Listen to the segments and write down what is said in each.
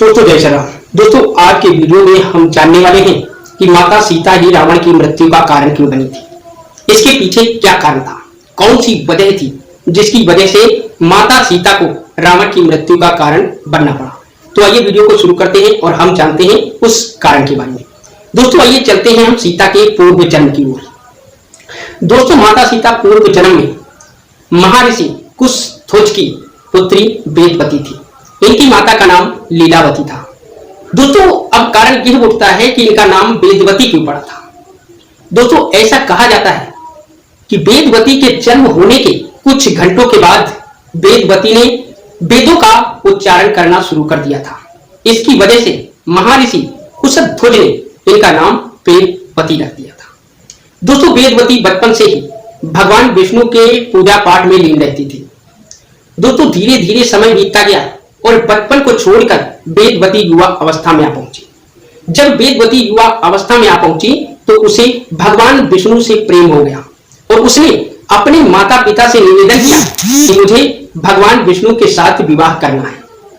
दोस्तों जय श्री राम। दोस्तों आज के वीडियो में हम जानने वाले हैं कि माता सीता ही रावण की मृत्यु का कारण क्यों बनी थी। इसके पीछे क्या कारण था, कौन सी वजह थी जिसकी वजह से माता सीता को रावण की मृत्यु का कारण बनना पड़ा। तो आइए वीडियो को शुरू करते हैं और हम जानते हैं उस कारण के बारे में। दोस्तों आइए चलते हैं हम सीता के पूर्व जन्म की ओर। दोस्तों माता सीता पूर्व जन्म में महर्षि कुशध्वज की पुत्री वेदवती थी। इनकी माता का नाम लीलावती था। दोस्तों अब कारण यह उठता है कि इनका नाम वेदवती क्यों पड़ा था। दोस्तों ऐसा कहा जाता है कि वेदवती के जन्म होने के कुछ घंटों के बाद वेदवती ने वेदों का उच्चारण करना शुरू कर दिया था। इसकी वजह से महर्षि कुशध्वज ने इनका नाम वेदवती रख दिया था। दोस्तों वेदवती बचपन से ही भगवान विष्णु के पूजा पाठ में लीन रहती थी। दोस्तों धीरे धीरे समय बीतता गया और बचपन को छोड़कर वेदवती युवा अवस्था में आ पहुंची। जब वेदवती युवा अवस्था में आ पहुंची तो उसे भगवान विष्णु से प्रेम हो गया और उसने अपने माता पिता से निवेदन किया कि मुझे भगवान विष्णु के साथ विवाह करना है।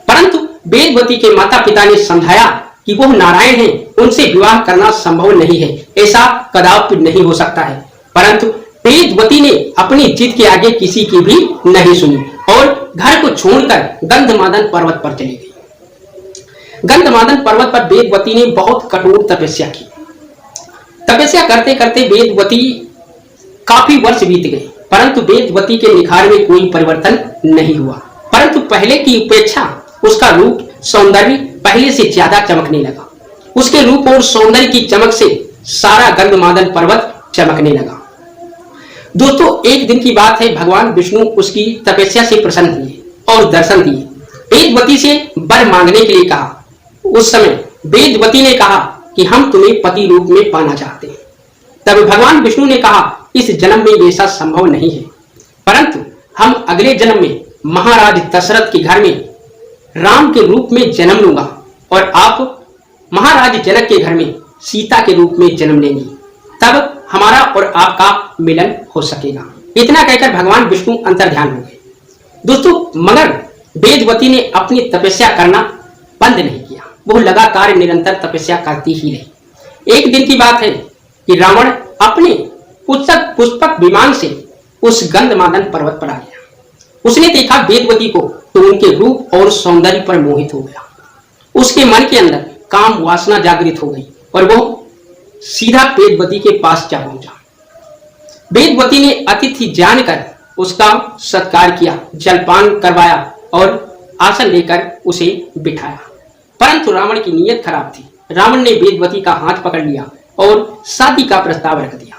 परंतु वेदवती के माता पिता ने समझाया कि वो नारायण हैं, उनसे विवाह करना संभव नहीं है, ऐसा कदापि नहीं हो सकता है। परंतु वेदवती ने अपनी जिद के आगे किसी की भी नहीं सुनी और घर को छोड़कर गंधमादन पर्वत पर चली गई। गंधमादन पर्वत पर वेदवती ने बहुत कठोर तपस्या की। तपस्या करते करते वेदवती काफी वर्ष बीत गए, परंतु वेदवती के निखार में कोई परिवर्तन नहीं हुआ। परंतु पहले की अपेक्षा उसका रूप सौंदर्य पहले से ज्यादा चमकने लगा। उसके रूप और सौंदर्य की चमक से सारा गंधमादन पर्वत चमकने लगा। दोस्तों एक दिन की बात है, भगवान विष्णु उसकी तपस्या से प्रसन्न हुए और दर्शन दिए। वेदवती से वर मांगने के लिए कहा। उस समय वेदवती ने कहा कि हम तुम्हें पति रूप में पाना चाहते हैं। तब भगवान विष्णु ने कहा इस जन्म में ऐसा संभव नहीं है, परंतु हम अगले जन्म में महाराज दशरथ के घर में राम के रूप में जन्म लूंगा और आप महाराज जनक के घर में सीता के रूप में जन्म लेंगी, तब हमारा और आपका मिलन हो सकेगा। इतना कहकर भगवान विष्णु अंतर्ध्यान हो गए। दोस्तों मगर वेदवती ने अपनी तपस्या करना बंद नहीं किया, वो लगातार निरंतर तपस्या करती ही रही। एक दिन की बात है कि रावण अपने पुष्पक विमान से उस गंधमादन पर्वत पर आ गया। उसने देखा वेदवती को तो उनके रूप और सौंदर्य पर मोहित हो गया। उसके मन के अंदर काम वासना जागृत हो गई और वो सीधा वेदवती के पास जा पहुंचा। वेदवती ने अतिथि जानकर उसका सत्कार किया, जलपान करवाया और आसन लेकर उसे बिठाया। परंतु रावण की नीयत खराब थी। रावण ने वेदवती का हाथ पकड़ लिया और शादी का प्रस्ताव रख दिया,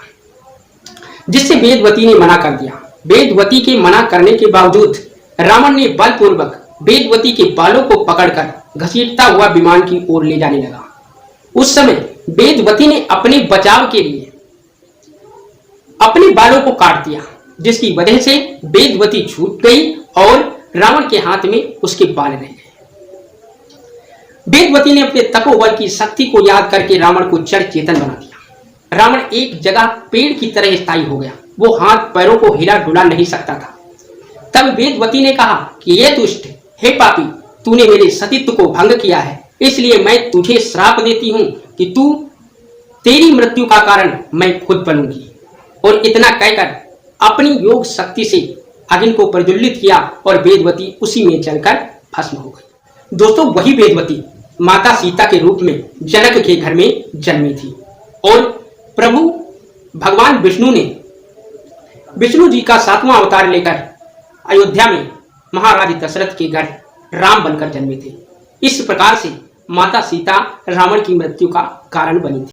जिससे वेदवती ने मना कर दिया। वेदवती के मना करने के बावजूद रावण ने बलपूर्वक वेदवती के बालों को पकड़कर घसीटता हुआ विमान की ओर ले जाने लगा। उस समय वेदवती ने अपने बचाव के लिए अपने बालों को काट दिया, जिसकी वजह से वेदवती छूट गई और रावण के हाथ में उसके बाल रह गए। वेदवती ने अपने तपोबल की शक्ति को याद करके रावण को जड़ चेतन बना दिया। रावण एक जगह पेड़ की तरह स्थायी हो गया। वो हाथ पैरों को हिला डुला नहीं सकता था। तब वेदवती ने कहा कि ये दुष्ट, हे पापी, तूने मेरे सतीत्व को भंग किया है, इसलिए मैं तुझे श्राप देती हूं कि तेरी मृत्यु का कारण मैं खुद बनूंगी। और इतना कहकर अपनी योग शक्ति से अग्नि को प्रज्वलित किया और वेदवती उसी में जलकर भस्म हो गई। दोस्तों वही वेदवती माता सीता के रूप में जनक के घर में जन्मी थी और प्रभु भगवान विष्णु ने विष्णु जी का 7वां अवतार लेकर अयोध्या में महाराज दशरथ के घर राम बनकर जन्मे थे। इस प्रकार से माता सीता रावण की मृत्यु का कारण बनी थी।